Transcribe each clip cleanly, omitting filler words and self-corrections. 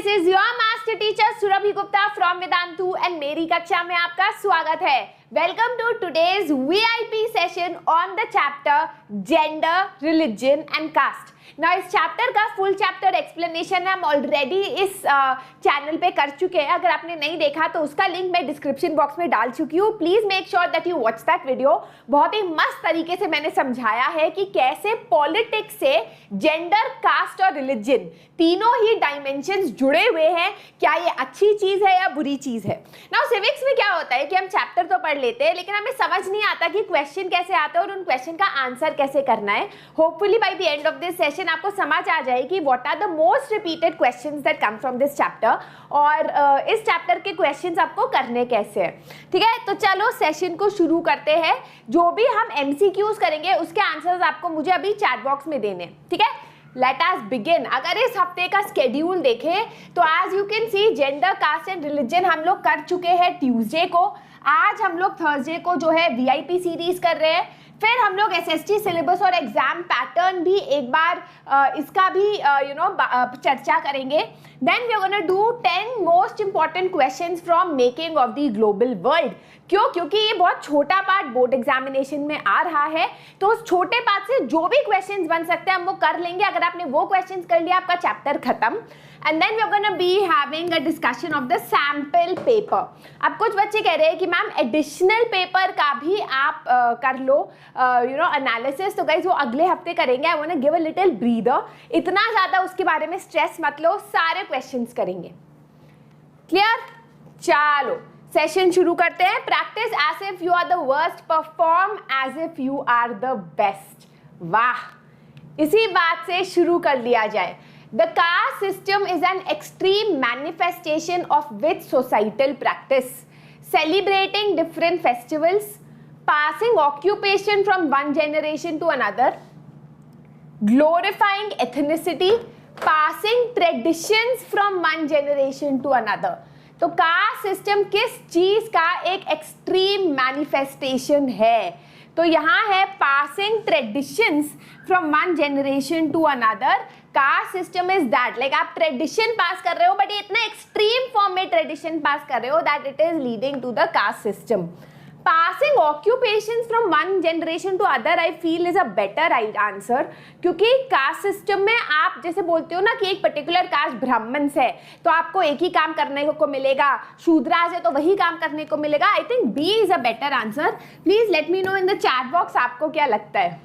This is your master teacher Surabhi Gupta from Vedantu and मेरी कक्षा में आपका स्वागत है। Welcome to today's VIP session on the chapter gender, religion and caste. ना इस चैप्टर का फुल चैप्टर एक्सप्लेनेशन हम ऑलरेडी इस चैनल पे कर चुके हैं। अगर आपने नहीं देखा तो उसका लिंक मैं डिस्क्रिप्शन बॉक्स में डाल चुकी हूँ। Please make sure that you watch that video. बहुत ही मस्त तरीके से मैंने समझाया है कि कैसे पॉलिटिक्स से जेंडर, कास्ट और रिलीजन तीनों ही डायमेंशंस जुड़े हुए हैं। क्या ये अच्छी चीज है या बुरी चीज है। नाउ सिविक्स में क्या होता है कि हम चैप्टर तो पढ़ लेते हैं लेकिन हमें समझ नहीं आता कि क्वेश्चन कैसे आता है और उन क्वेश्चन का आंसर कैसे करना है। Hopefully by the end of this session आपको समझ आ जाए कि what are the most repeated questions that come from this chapter और इस चैप्टर के क्वेश्चंस आपको करने कैसे हैं। ठीक है, तो चलो सेशन को शुरू करते हैं। जो भी हम एमसीक्यूज करेंगे उसके आंसर्स आपको मुझे अभी चैट बॉक्स में देने। ठीक है, लेट अस बिगिन। अगर इस हफ्ते का स्केड्यूल देखें तो आज you can see gender, caste and religion हम लोग कर चुके हैं ट्यूसडे को। आज हम लोग थर्सडे को जो है वीआईपी सीरीज कर रहे हैं। फिर हम लोग एसएसटी सिलेबस और एग्जाम पैटर्न भी एक बार इसका भी चर्चा करेंगे। Then we are gonna do 10 most important questions from making of the global world. क्यों? क्योंकि ये बहुत छोटा पार्ट बोर्ड एग्जामिनेशन में आ रहा है, तो उस छोटे पार्ट से जो भी क्वेश्चंस बन सकते हैं हम वो कर लेंगे। अगर आपने वो क्वेश्चंस कर लिया आपका चैप्टर खत्म। And then we are gonna be having a discussion of the sample paper. अब कुछ बच्चे कह रहे हैं कि मैम एडिशनल पेपर का भी आप कर लो एनालिसिस। तो गाइस वो अगले हफ्ते करेंगे। I want to give a little breather. इतना ज्यादा उसके बारे में स्ट्रेस मत लो, सारे क्वेश्चंस करेंगे। क्लियर? चलो सेशन शुरू करते हैं। Practice as if you are the worst, perform as if you are the best. वाह, इसी बात से शुरू कर लिया जाए। The caste system is an extreme manifestation of which societal practice? Celebrating different festivals, passing occupation from one generation to another, glorifying ethnicity, passing traditions from one generation to another. तो caste system किस चीज का एक extreme manifestation है? तो यहाँ है passing traditions from one generation to another. Caste system is that, like आप ट्रेडिशन पास कर रहे हो बट ये इतना एक्सट्रीम फॉर्म में ट्रेडिशन पास कर रहे हो that it is leading to the caste system. Passing occupations from one generation to other I feel is a better right answer. क्योंकि कास्ट सिस्टम में आप जैसे बोलते हो ना कि एक पर्टिकुलर कास्ट ब्राह्मण्स है तो आपको एक ही काम करने को मिलेगा, शूद्रास है तो वही काम करने को मिलेगा। I think B is a better answer. Please let me know in the chat box आपको क्या लगता है।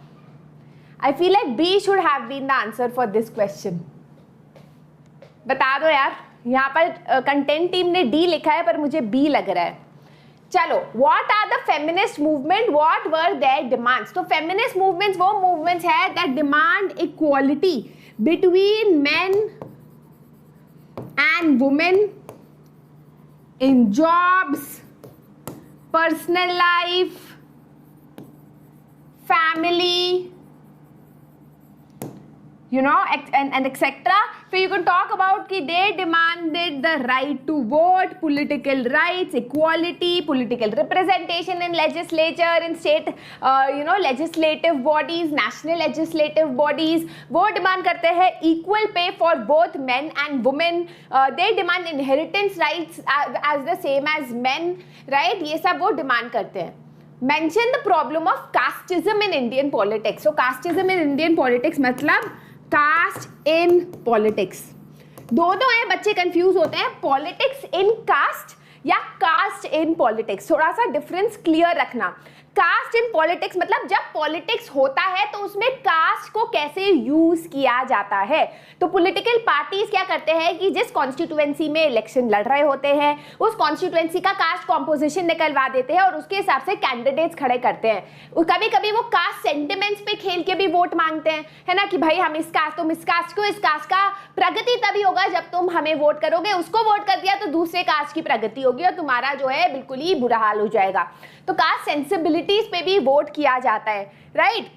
I feel like B should have been the answer for this question. बता दो यार। यहाँ पर कंटेंट टीम ने डी लिखा है पर मुझे बी लग रहा है। चलो, what are the feminist movement? What were their demands? तो feminist movements वो movements है that demand equality between men and women in jobs, personal life, family, and etc. So you can talk about कि they demanded the right to vote, political rights, equality, political representation in legislature, in state, legislative bodies, national legislative bodies. वो demand करते हैं equal pay for both men and women. They demand inheritance rights as the same as men, right? ये सब वो demand करते हैं। Mention the problem of casteism in Indian politics. So casteism in Indian politics मतलब cast in politics. दो है, बच्चे confuse होते हैं पॉलिटिक्स इन कास्ट या कास्ट इन पॉलिटिक्स। थोड़ा सा डिफरेंस क्लियर रखना। कास्ट इन पॉलिटिक्स मतलब जब पॉलिटिक्स होता है तो उसमें कास्ट को कैसे यूज किया जाता है। तो पॉलिटिकल पार्टीज क्या करते हैं कि जिस कॉन्स्टिट्यूएंसी में इलेक्शन लड़ रहे होते हैं उस कॉन्स्टिट्यूएंसी का कास्ट कॉम्पोजिशन निकलवा देते हैं और उसके हिसाब से कैंडिडेट्स खड़े करते हैं। कभी कभी वो कास्ट सेंटिमेंट्स पे खेल के भी वोट मांगते हैं, है ना, कि भाई हम इस कास्ट, तुम इस कास्ट को, इस कास्ट का प्रगति तभी होगा जब तुम हमें वोट करोगे, उसको वोट कर दिया तो दूसरे कास्ट की प्रगति होगी और तुम्हारा जो है बिल्कुल ही बुरा हाल हो जाएगा। तो कास्ट सेंसिबिलिटीज पे भी वोट किया जाता है, राइट।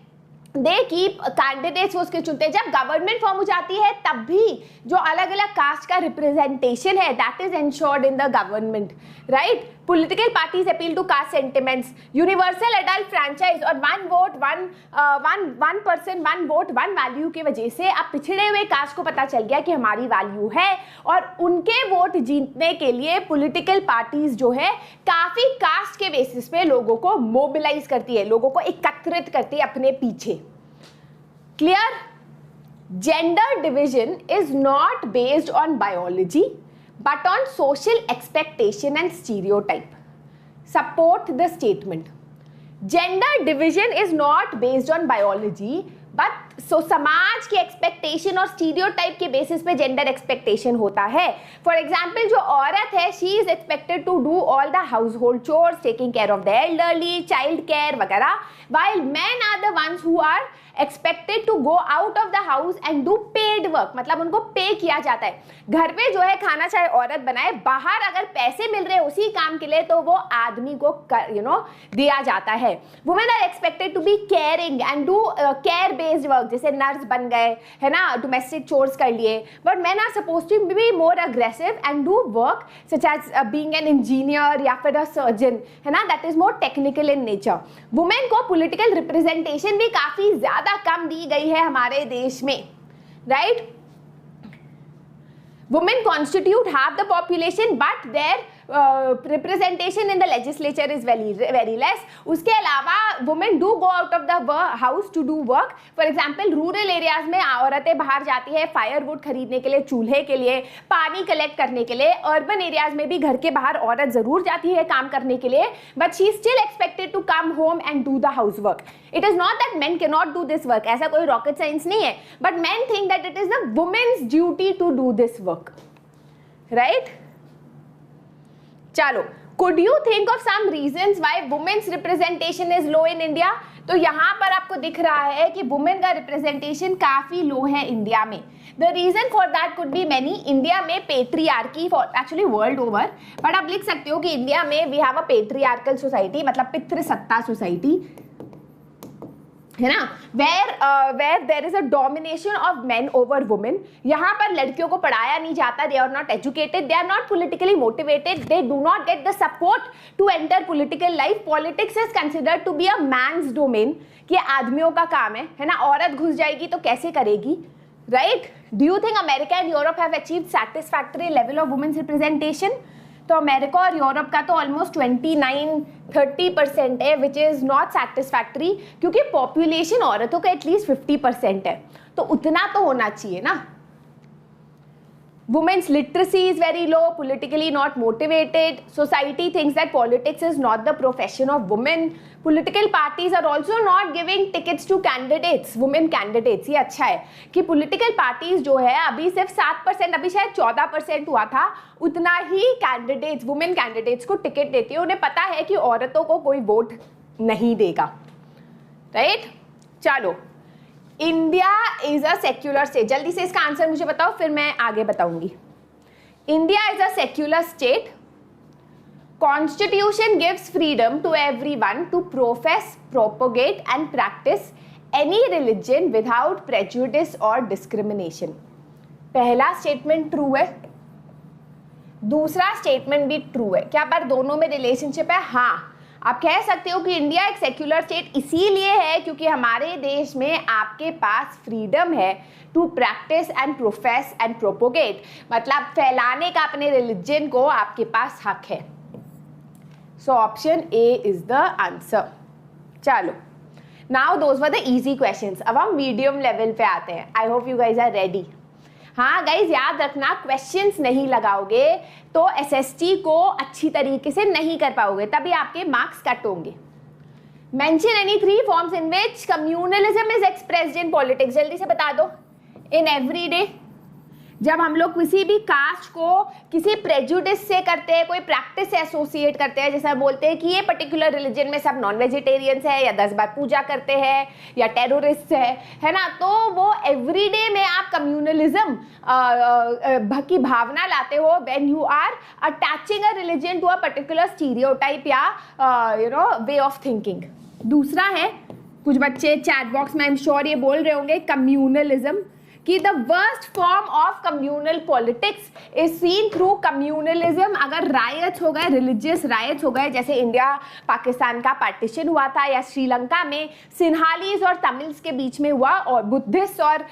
दे कीप कैंडिडेट्स वो उसके चुनते हैं। जब गवर्नमेंट फॉर्म हो जाती है तब भी जो अलग अलग कास्ट का रिप्रेजेंटेशन है that is ensured in the government, right. Political parties appeal to caste sentiments. Universal adult franchise और one vote one person one vote one value की वजह से अब पिछड़े हुए कास्ट को पता चल गया कि हमारी वैल्यू है, और उनके वोट जीतने के लिए पॉलिटिकल पार्टीज जो है काफी कास्ट के बेसिस पे लोगों को मोबिलाइज करती है, लोगों को एकत्रित करती है अपने पीछे. Clear? Gender division is not based on biology but on social expectation and stereotype. Support the statement. Gender division is not based on biology, but so समाज की expectation और stereotype के basis पे gender expectation होता है. For example, जो औरत है, she is expected to do all the household chores, taking care of the elderly, child care वगैरह, while men are the ones who are expected to go out of the house and do paid work. मतलब उनको पे किया जाता है. घर पे जो है खाना चाहे औरत बनाए, बाहर अगर पैसे मिल रहे हैं उसी काम के लिए तो वो आदमी को दिया जाता है. Women are expected to be caring and do care based work, जैसे नर्स बन गए, है ना, डोमेस्टिक चोर्स कर लिए. But men are supposed to be more aggressive and do work such as being an engineer या फिर a surgeon, है ना, that is more technical in nature. Women को political representation भी काफी ज्यादा कम दी गई है हमारे देश में, right? Women constitute half the population, but their representation in the legislature is very less. उसके अलावा women do go out of the house to do work. For example, rural areas में औरतें बाहर जाती है firewood खरीदने के लिए, चूल्हे के लिए, पानी कलेक्ट करने के लिए. Urban areas में भी घर के बाहर औरत जरूर जाती है काम करने के लिए, but she is still expected to come home and do the housework. It is not that men cannot do this work. ऐसा कोई rocket science नहीं है, but men think that it is the women's duty to do this work. Right? चलो, could you think of some reasons why women's representation is low in India? तो यहाँ पर आपको दिख रहा है कि women का representation काफी low है इंडिया में. The reason for that could be many. India में patriarchy for actually world over, but आप लिख सकते हो कि इंडिया में we have a patriarchal society, मतलब पितृसत्ता society, है ना, where there is a domination of men over women. यहाँ पर लड़कियों को पढ़ाया नहीं जाता. They are not educated, they are not politically motivated, they do not get the support to enter political life. Politics is considered to be a man's domain, कि आदमियों का काम है ना, औरत घुस जाएगी तो कैसे करेगी, right? Do you think America and Europe have achieved satisfactory level of women's representation? तो अमेरिका और यूरोप का तो ऑलमोस्ट 29-30% है, विच इज नॉट सेटिस्फैक्ट्री, क्योंकि पॉपुलेशन औरतों का एटलीस्ट 50% है, तो उतना तो होना चाहिए ना. Women's literacy is very low, politically not motivated. Society thinks that politics is not the profession of women. Political parties are also not giving tickets to candidates, women candidates. ये अच्छा है कि political parties जो है अभी सिर्फ 7%, अभी शायद 14% हुआ था, उतना ही candidates, women candidates को टिकट देती है. उन्हें पता है कि औरतों को कोई वोट नहीं देगा, राइट? चलो, India is a secular state. जल्दी से इसका आंसर मुझे बताओ, फिर मैं आगे बताऊंगी. India is a secular state. Constitution gives freedom to everyone to profess, propagate and practice any religion without prejudice और डिस्क्रिमिनेशन. पहला स्टेटमेंट ट्रू है, दूसरा स्टेटमेंट भी ट्रू है. क्या पर दोनों में रिलेशनशिप है? हाँ, आप कह सकते हो कि इंडिया एक सेक्युलर स्टेट इसीलिए है क्योंकि हमारे देश में आपके पास फ्रीडम है to practice and profess and propagate, मतलब फैलाने का अपने रिलीजन को आपके पास हक है. So option A is the answer. चलो, now those were the easy questions. अब हम मीडियम लेवल पे आते हैं. I hope you guys are ready. हाँ गाइज, याद रखना, क्वेश्चंस नहीं लगाओगे तो एसएसटी को अच्छी तरीके से नहीं कर पाओगे, तभी आपके मार्क्स कट होंगे. Mention any 3 forms in which communalism is expressed in politics. जल्दी से बता दो. इन एवरीडे, जब हम लोग किसी भी कास्ट को किसी प्रेजुडिस से करते हैं, कोई प्रैक्टिस से एसोसिएट करते हैं, जैसा बोलते हैं कि ये पर्टिकुलर रिलीजन में सब नॉन वेजिटेरियंस है, या 10 बार पूजा करते हैं, या टेररिस्ट है ना, तो वो एवरीडे में आप कम्युनलिज्म की भावना लाते हो when you are attaching a religion to a particular stereotype या वे ऑफ थिंकिंग. दूसरा है, कुछ बच्चे चैट बॉक्स में आई एम श्योर ये बोल रहे होंगे, कम्युनलिज्म. कि the worst form of communal politics is seen through communalism. अगर रायट्स हो गए, रिलीजियस रायट्स हो गए, जैसे इंडिया पाकिस्तान का पार्टीशन हुआ था, या श्रीलंका में सिन्हालीज और तमिल्स के बीच में हुआ, और बुद्धिस्ट और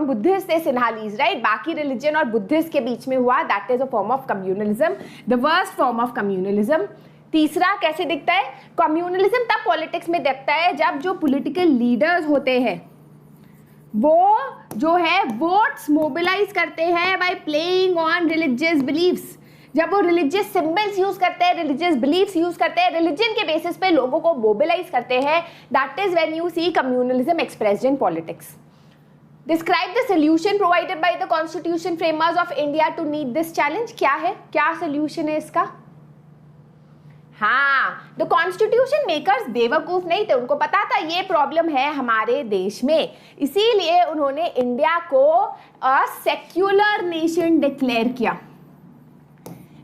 बुद्धिस्ट से सिन्हालीज, राइट, बाकी रिलीजन और बुद्धिस्ट के बीच में हुआ, that is a form of communalism, the worst form of communalism. तीसरा कैसे दिखता है? कम्युनलिज्म तब पॉलिटिक्स में दिखता है जब जो पॉलिटिकल लीडर्स होते हैं वो जो है वोट्स मोबिलाइज करते हैं by playing on religious beliefs. जब वो रिलीजियस सिंबल्स यूज करते हैं, रिलीजियस बिलीव्स यूज करते हैं, रिलीजन के बेसिस पे लोगों को मोबिलाइज करते हैं, that is when you see communalism expressed in politics. Describe the solution provided by the constitution framers of India to meet this challenge. क्या है, क्या सोल्यूशन है इसका? हाँ, द कॉन्स्टिट्यूशन मेकर्स बेवकूफ नहीं थे, उनको पता था ये प्रॉब्लम है हमारे देश में, इसीलिए उन्होंने इंडिया को अ सेक्युलर नेशन डिक्लेयर किया।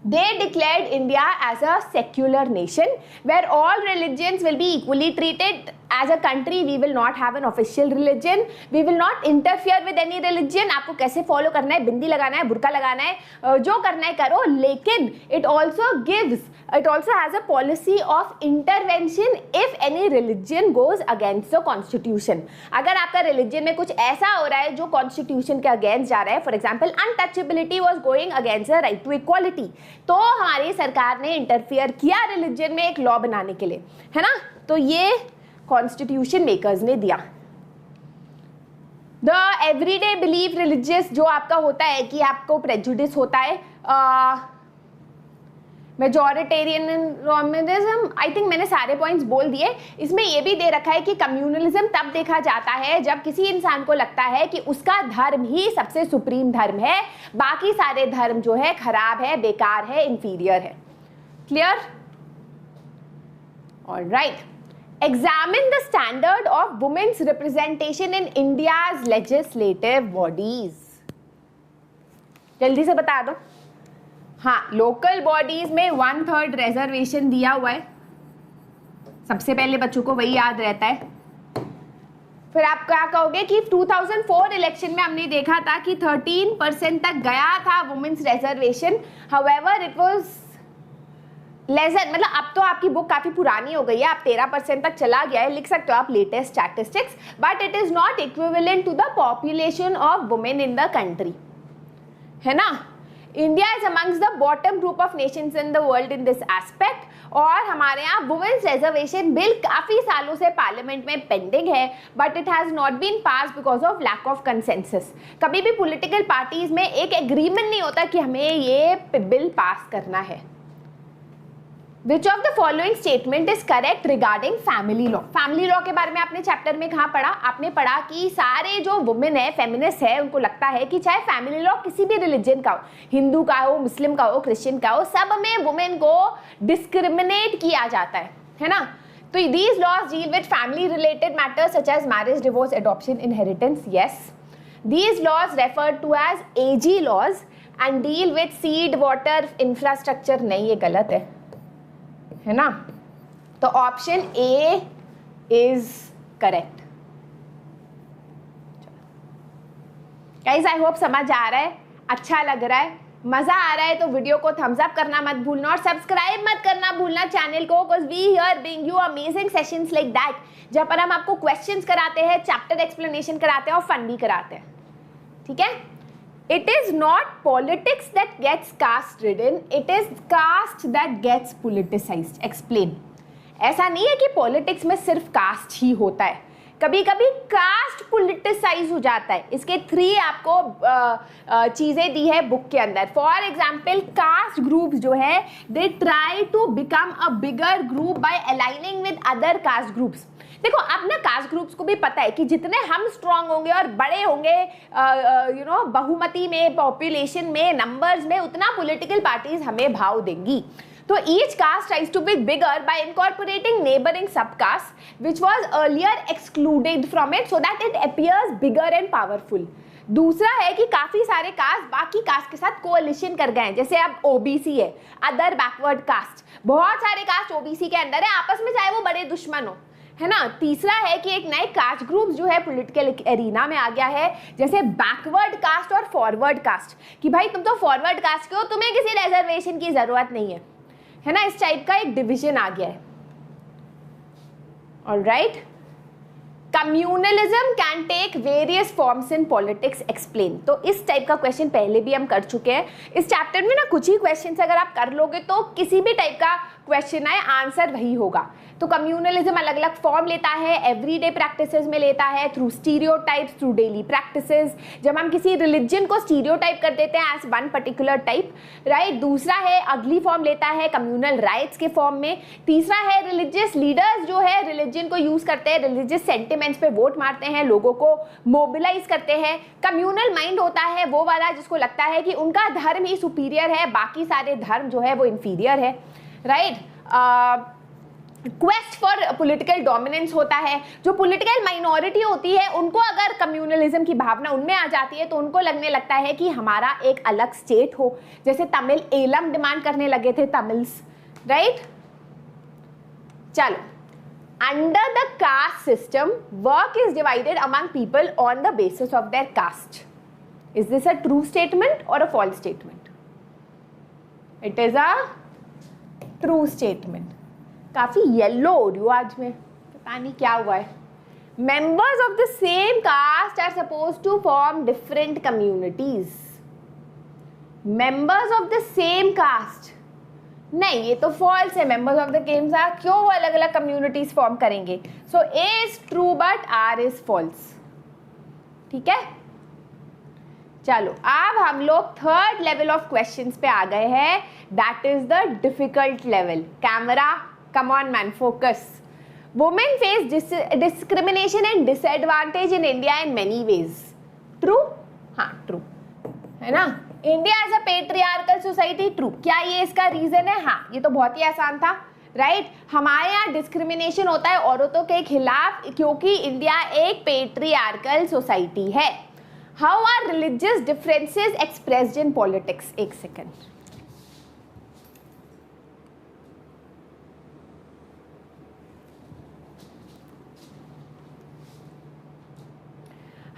They declared India as a secular nation where all religions will be equally treated. As a country, we will not have an official religion. We will not interfere with any religion. आपको कैसे follow करना है, बिंदी लगाना है, बुर्का लगाना है, जो करना है करो, लेकिन it also has a policy of intervention if any religion goes against the constitution. अगर आपका religion में कुछ ऐसा हो रहा है जो constitution के against जा रहा है, for example untouchability was going against the right to equality, तो हमारी सरकार ने इंटरफियर किया रिलीजन में एक लॉ बनाने के लिए, है ना। तो ये कॉन्स्टिट्यूशन मेकर्स ने दिया। द एवरीडे बिलीफ रिलीजियस, जो आपका होता है कि आपको प्रेजुडिस होता है, मेजॉरिटेरियन रोमनिज्म, आई थिंक मैंने सारे पॉइंट्स बोल दिए। इसमें ये भी दे रखा है कि कम्युनलिज्म तब देखा जाता है जब किसी इंसान को लगता है कि उसका धर्म ही सबसे सुप्रीम धर्म है, बाकी सारे धर्म जो है खराब है, बेकार है, इंफीरियर है। Clear? Alright. Examine the standard of women's representation in India's legislative bodies. जल्दी से बता दो। हाँ, लोकल बॉडीज में 1/3 रिजर्वेशन दिया हुआ है, सबसे पहले बच्चों को वही याद रहता है। फिर आप क्या कहोगे कि 2004 इलेक्शन में हमने देखा था कि 13% तक गया था women's reservation, however it was lesser, मतलब अब तो आपकी बुक काफी पुरानी हो गई है, आप 13% तक चला गया है, लिख सकते हो आप latest statistics, but it is not equivalent to the population of women in the country, है ना। India is amongst the bottom group of nations in the world in this aspect, और हमारे यहाँ वुमेन्स रिजर्वेशन बिल काफी सालों से parliament में pending है, but it has not been pass because of lack of consensus. कभी भी पॉलिटिकल पार्टीज में एक एग्रीमेंट नहीं होता कि हमें ये बिल पास करना है। Which of the following statement is correct regarding family law? Family law के बारे में आपने चैप्टर में कहाँ पढ़ा? आपने पढ़ा कि सारे जो वुमेन है, फेमिनिस्ट है, उनको लगता है कि चाहे फैमिली लॉ किसी भी रिलीजन का हो, हिंदू का हो, मुस्लिम का हो, क्रिश्चियन का हो, सब में वुमेन को डिस्क्रिमिनेट किया जाता है ना। तो these laws deal with family related matters such as marriage, divorce, adoption, inheritance. Yes, these laws referred to as AG laws and deal with seed, water, infrastructure. नहीं, ये गलत है ना। तो option A is correct. Guys, I hope समझ आ रहा है, अच्छा लग रहा है, मजा आ रहा है, तो वीडियो को थम्स अप करना मत भूलना और सब्सक्राइब मत करना भूलना चैनल को, because we here bring you amazing sessions like that, जहां पर हम आपको क्वेश्चंस कराते हैं, चैप्टर एक्सप्लेनेशन कराते हैं और फन भी कराते हैं, ठीक है। It is not politics that gets caste ridden, it is caste that gets politicized. Explain. ऐसा नहीं है कि पॉलिटिक्स में सिर्फ कास्ट ही होता है, कभी कभी कास्ट पोलिटिसाइज हो जाता है। इसके 3 आपको चीजें दी है बुक के अंदर। फॉर एग्जाम्पल, कास्ट ग्रुप जो है they try to become a bigger group by aligning with other caste groups. देखो, अब ना कास्ट ग्रुप्स को भी पता है कि जितने हम स्ट्रांग होंगे और बड़े होंगे बहुमती में, पॉपुलेशन में, नंबर्स में, उतना पॉलिटिकल पार्टीज हमें भाव देंगी। तो each caste tries to be bigger by incorporating neighbouring subcaste which was earlier excluded from it so that it appears bigger and powerful. दूसरा है कि काफी सारे कास्ट बाकी कास्ट के साथ कोalition कर गए हैं, जैसे अब ओबीसी है, अदर बैकवर्ड कास्ट, बहुत सारे कास्ट ओबीसी के अंदर है, आपस में चाहे वो बड़े दुश्मन हो, है ना। तीसरा है कि एक नए कास्ट ग्रुप जो है पॉलिटिकल एरिना में आ गया है, जैसे बैकवर्ड कास्ट और फॉरवर्ड कास्ट, कि भाई तुम तो फॉरवर्ड कास्ट के हो, तुम्हें किसी रिजर्वेशन की जरूरत नहीं है ना, इस टाइप का एक डिवीजन आ गया है। Alright, communalism can take various forms in politics, explain. तो इस टाइप का क्वेश्चन पहले भी हम कर चुके हैं इस चैप्टर में ना। कुछ ही क्वेश्चन अगर आप कर लोगे तो किसी भी टाइप का क्वेश्चन आए आंसर वही होगा। तो कम्युनलिज्म अलग अलग फॉर्म लेता है, एवरीडे प्रैक्टिसेस में लेता है, through stereotypes, through daily practices, जब हम किसी रिलीजन को स्टीरियोटाइप कर देते हैं as one particular type, right. दूसरा है अगली फॉर्म लेता है कम्युनल राइट्स के फॉर्म में। तीसरा है रिलीजियस लीडर्स जो है रिलीजन को यूज करते हैं, रिलीजियस सेंटिमेंट्स पे वोट मारते हैं, लोगों को मोबिलाइज करते हैं। कम्युनल माइंड होता है वो वाला जिसको लगता है कि उनका धर्म ही सुपीरियर है, बाकी सारे धर्म जो है वो इंफीरियर है, right. Quest for political dominance होता है, जो पॉलिटिकल माइनॉरिटी होती है उनको अगर कम्युनलिज्म की भावना उनमें आ जाती है तो उनको लगने लगता है कि हमारा एक अलग स्टेट हो, जैसे तमिल एलम डिमांड करने लगे थे तमिल्स, राइट। चलो, under the caste system work is divided among people on the basis of their caste. Is this a true statement और a false statement? It is a true statement. काफी yellow हो रही हूँ आज में, पता नहीं क्या हुआ है। Members of the same caste are suppose to form different communities. Members of the same caste, नहीं ये तो फॉल्स है। Members of the same caste क्यों वो अलग अलग कम्युनिटीज फॉर्म करेंगे? So A is true but R is false, ठीक है। चलो अब हम लोग थर्ड लेवल ऑफ क्वेश्चंस पे आ गए हैं, that is the difficult level. Camera, come on man, focus. Women face discrimination and disadvantage in India in many ways. True? हाँ true, है ना। India is a patriarchal society, true। क्या ये इसका reason है? हाँ, ये तो बहुत ही आसान था, राइट। हमारे यहाँ डिस्क्रिमिनेशन होता है औरतों के खिलाफ क्योंकि इंडिया एक पेट्रियार्कल सोसाइटी है। How are religious differences expressed in politics? एक second,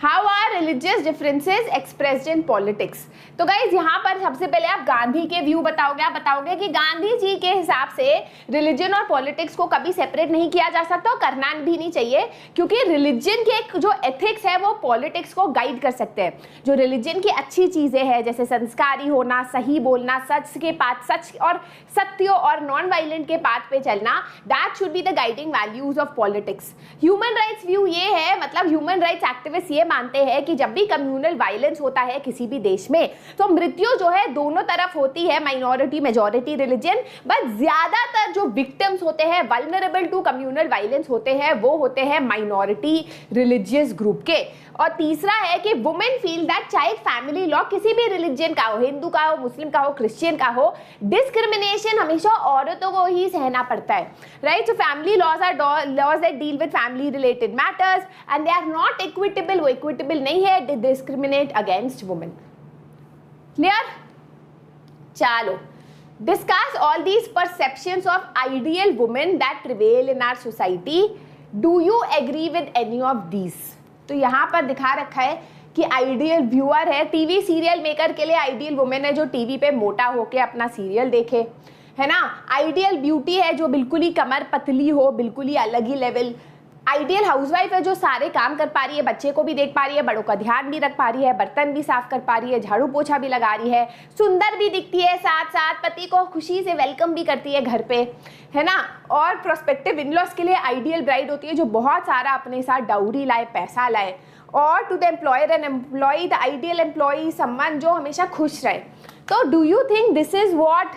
how are religious differences expressed in politics? तो गाइज यहाँ पर सबसे पहले आप गांधी के व्यू बताओगे। आप बताओगे कि गांधी जी के हिसाब से रिलीजन और पॉलिटिक्स को कभी सेपरेट नहीं किया जा सकता और करना भी नहीं चाहिए, क्योंकि रिलीजन के एक जो एथिक्स है वो पॉलिटिक्स को गाइड कर सकते हैं। जो रिलीजन की अच्छी चीजें हैं जैसे संस्कारी होना, सही बोलना, सच और सत्य और नॉन वायलेंट के पाथ पे चलना, that should be the guiding values of politics. Human rights view ये है, मतलब ह्यूमन राइट्स एक्टिविस्ट ये मानते हैं कि जब भी कम्युनल वायलेंस होता है किसी भी देश में तो मृत्यु जो है दोनों तरफ होती है, माइनॉरिटी मेजॉरिटी रिलीजन, बट ज्यादातर जो विक्टिम्स होते हैं वल्नरेबल टू कम्युनल वायलेंस होते हैं वो होते हैं माइनॉरिटी रिलीजियस ग्रुप के। और तीसरा है कि वुमेन फील दैट चाहे फैमिली लॉ किसी भी रिलीजन का हो, हिंदू का हो, मुस्लिम का हो, क्रिश्चियन का हो, डिस्क्रिमिनेशन हमेशा औरतों को ही सहना पड़ता है, right. So family laws are laws that deal with family related matters and they are not equitable. वो इक्विटेबल नहीं है, they discriminate against women. Clear? चलो, discuss all these perceptions of ideal women that prevail in our society. Do you agree with any of these? तो यहाँ पर दिखा रखा है कि आइडियल व्यूअर है, टीवी सीरियल मेकर के लिए आइडियल वुमेन है जो टीवी पे मोटा होके अपना सीरियल देखे, है ना। आइडियल ब्यूटी है जो बिल्कुल ही कमर पतली हो, बिल्कुल ही अलग ही लेवल। आइडियल हाउसवाइफ है जो सारे काम कर पा रही है, बच्चे को भी देख पा रही है, बड़ों का ध्यान भी रख पा रही है, बर्तन भी साफ कर पा रही है, झाड़ू पोछा भी लगा रही है, सुंदर भी दिखती है, साथ साथ पति को खुशी से वेलकम भी करती है घर पे, है ना। और प्रोस्पेक्टिव इनलॉस के लिए आइडियल ब्राइड होती है जो बहुत सारा अपने साथ डाउरी लाए, पैसा लाए। और to the employer and employ, the ideal employ सम्मान जो हमेशा खुश रहे। तो do you think this is what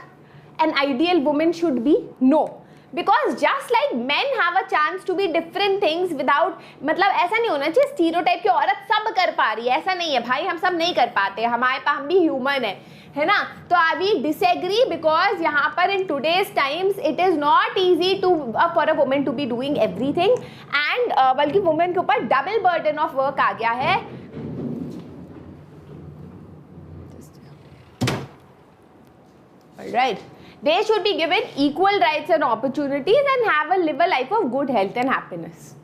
an ideal women should be? No, because just like man have a chance to be different things without, मतलब ऐसा नहीं होना चाहिए स्टीरियोटाइप की औरत सब कर पा रही है, ऐसा नहीं है भाई, हम सब नहीं कर पाते, हमारे पास हम भी ह्यूमन है ना। तो आई वी डिसएग्री बिकॉज यहाँ पर in today's times it is not easy to for a women to be doing everything and बल्कि वुमेन के ऊपर डबल बर्डन ऑफ वर्क आ गया है। Right, They should be given equal rights and opportunities and live a life of good health and happiness.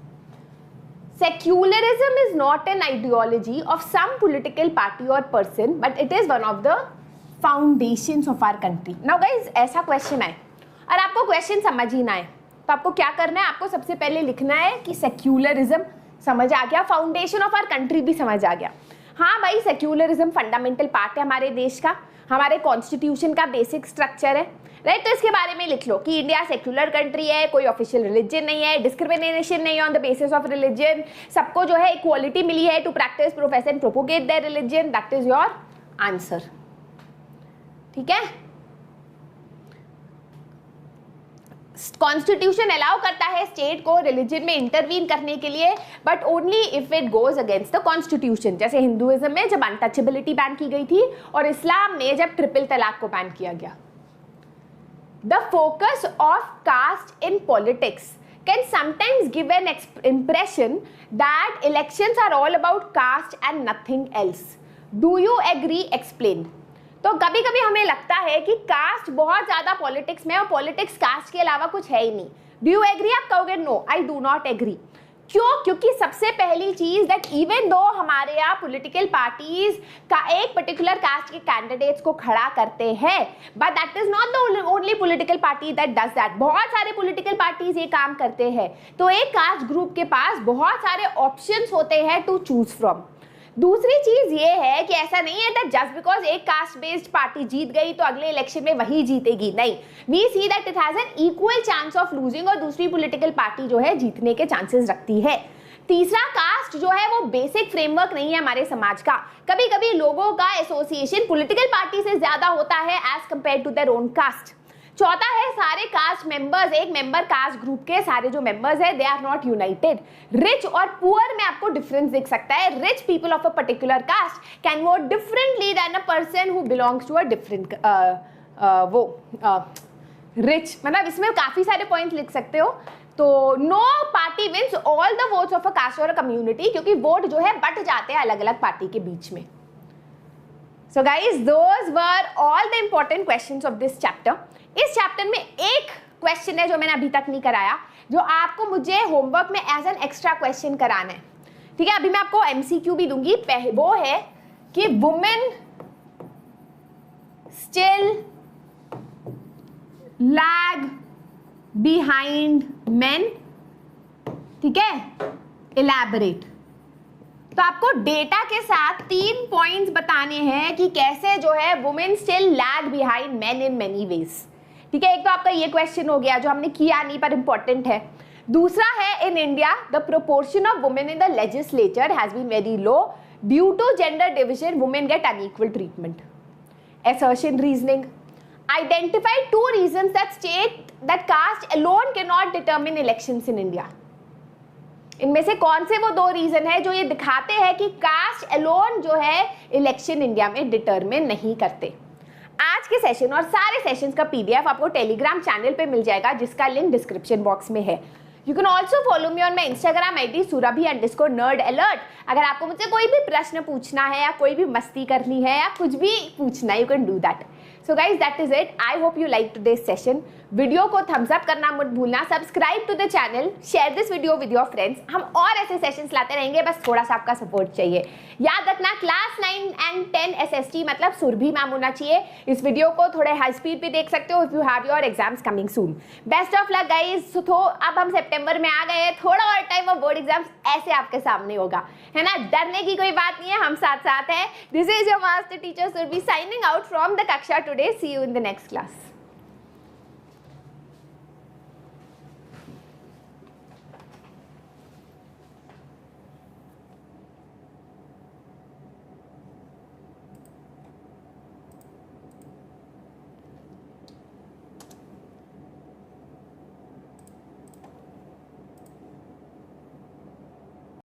Secularism is not an ideology of some political party or person, but it is one of the foundations of our country. Now guys, ऐसा question है और आपको question समझ ही ना है तो आपको क्या करना है, आपको सबसे पहले लिखना है कि सेक्युलरिज्म समझ आ गया, फाउंडेशन ऑफ आवर कंट्री भी समझ आ गया. हाँ भाई, सेक्युलरिज्म फंडामेंटल पार्ट है हमारे देश का, हमारे कॉन्स्टिट्यूशन का बेसिक स्ट्रक्चर है, राइट. तो इसके बारे में लिख लो कि इंडिया सेक्युलर कंट्री है, कोई ऑफिशियल रिलीजन नहीं है, डिस्क्रिमिनेशन नहीं है on the basis of religion, सबको जो है इक्वालिटी मिली है to practice, profess and propagate their religion. That is your answer. ठीक है. कॉन्स्टिट्यूशन अलाउ करता है स्टेट को रिलीजन में इंटरवीन करने के लिए, but only if it goes against the constitution. जैसे हिंदुइज्म में जब अनटचेबिलिटी बैन की गई थी और इस्लाम में जब ट्रिपल तलाक को बैन किया गया. The focus of caste in politics can sometimes give an impression that elections are all about caste and nothing else. Do you agree? Explain. तो कभी कभी हमें लगता है कि कास्ट बहुत ज्यादा पॉलिटिक्स में और पॉलिटिक्स कास्ट के अलावा कुछ है ही नहीं. Do you agree? आप कहोगे no, I do not agree. क्यों? क्योंकि सबसे पहली चीज दैट इवन दो हमारे यहाँ पॉलिटिकल पार्टीज का एक पर्टिकुलर कास्ट के कैंडिडेट्स को खड़ा करते हैं, but that is not the only political party that does that. बहुत सारे पॉलिटिकल पार्टीज ये काम करते हैं. तो एक कास्ट ग्रुप के पास बहुत सारे ऑप्शंस होते हैं टू चूज फ्रॉम. दूसरी चीज ये है कि ऐसा नहीं है दैट जस्ट बिकॉज एक कास्ट बेस्ड पार्टी जीत गई तो अगले इलेक्शन में वही जीतेगी. नहीं, we see that it has an equal chance of losing और दूसरी पॉलिटिकल पार्टी जो है जीतने के चांसेस रखती है. तीसरा, कास्ट जो है वो बेसिक फ्रेमवर्क नहीं है हमारे समाज का. कभी कभी लोगों का एसोसिएशन पॉलिटिकल पार्टी से ज्यादा होता है as compare to their own caste. चौथा है, सारे कास्ट मेंबर्स, एक मेंबर कास्ट ग्रुप के सारे जो मेंबर्स है they are not united. Rich और पुअर में आपको डिफरेंस दिख सकता है. Rich people of a particular caste can vote differently than a person who belongs to a different rich. मतलब इसमें काफी सारे पॉइंट्स लिख सकते हो. तो no party wins all the votes of a cast और अ कम्युनिटी, क्योंकि वोट जो है बट जाते हैं अलग अलग पार्टी के बीच में. So guys, those were all the important questions of this chapter. इस चैप्टर में एक क्वेश्चन है जो मैंने अभी तक नहीं कराया, जो आपको मुझे होमवर्क में एज एन एक्स्ट्रा क्वेश्चन कराना है. ठीक है, अभी मैं आपको एमसीक्यू भी दूंगी. वो है कि women still lag behind main. ठीक है, इलैबोरेट. तो आपको डेटा के साथ 3 पॉइंट्स बताने हैं कि कैसे जो है women still lag behind main in many ways. ठीक है, एक तो आपका ये क्वेश्चन हो गया जो हमने किया नहीं पर इंपॉर्टेंट है. दूसरा है, in India the proportion of women in the legislature has been very low due to gender division. Women get unequal treatment. Assertion reasoning. Identify 2 reasons that state that caste alone can not determine elections in India. इनमें से कौन से वो 2 reason है जो ये दिखाते हैं कि कास्ट अलोन जो है इलेक्शन इंडिया में डिटरमिन नहीं करते. आज के सेशन और सारे सेशंस का पीडीएफ आपको टेलीग्राम चैनल पे मिल जाएगा जिसका लिंक डिस्क्रिप्शन बॉक्स में है. You can also follow me on my Instagram ID surabhi_nerd. अगर आपको मुझसे कोई भी प्रश्न पूछना है या कोई भी मस्ती करनी है या कुछ भी पूछना है, you can do that. So guys, that is it. I hope you like today's session. Video को थम्स अप करना मत भूलना, subscribe to the channel, share this video with your friends. हम और ऐसे सेशंस लाते रहेंगे, बस थोड़ा सा आपका सपोर्ट चाहिए. याद रखना, क्लास 9 and 10 SST मतलब सुरभि मैम होना चाहिए. इस वीडियो को थोड़े हाई स्पीड पे देख सकते हो if you have your exams coming soon. Best of luck guys. तो अब हम सितंबर में आ गए हैं, थोड़ा और टाइम ऑफ बोर्ड एग्जाम्स ऐसे आपके सामने होगा, है ना. डरने की कोई बात नहीं है, हम साथ साथ हैं. This is your master teacher Surabhi signing out from the कक्षा today. See you in the next class.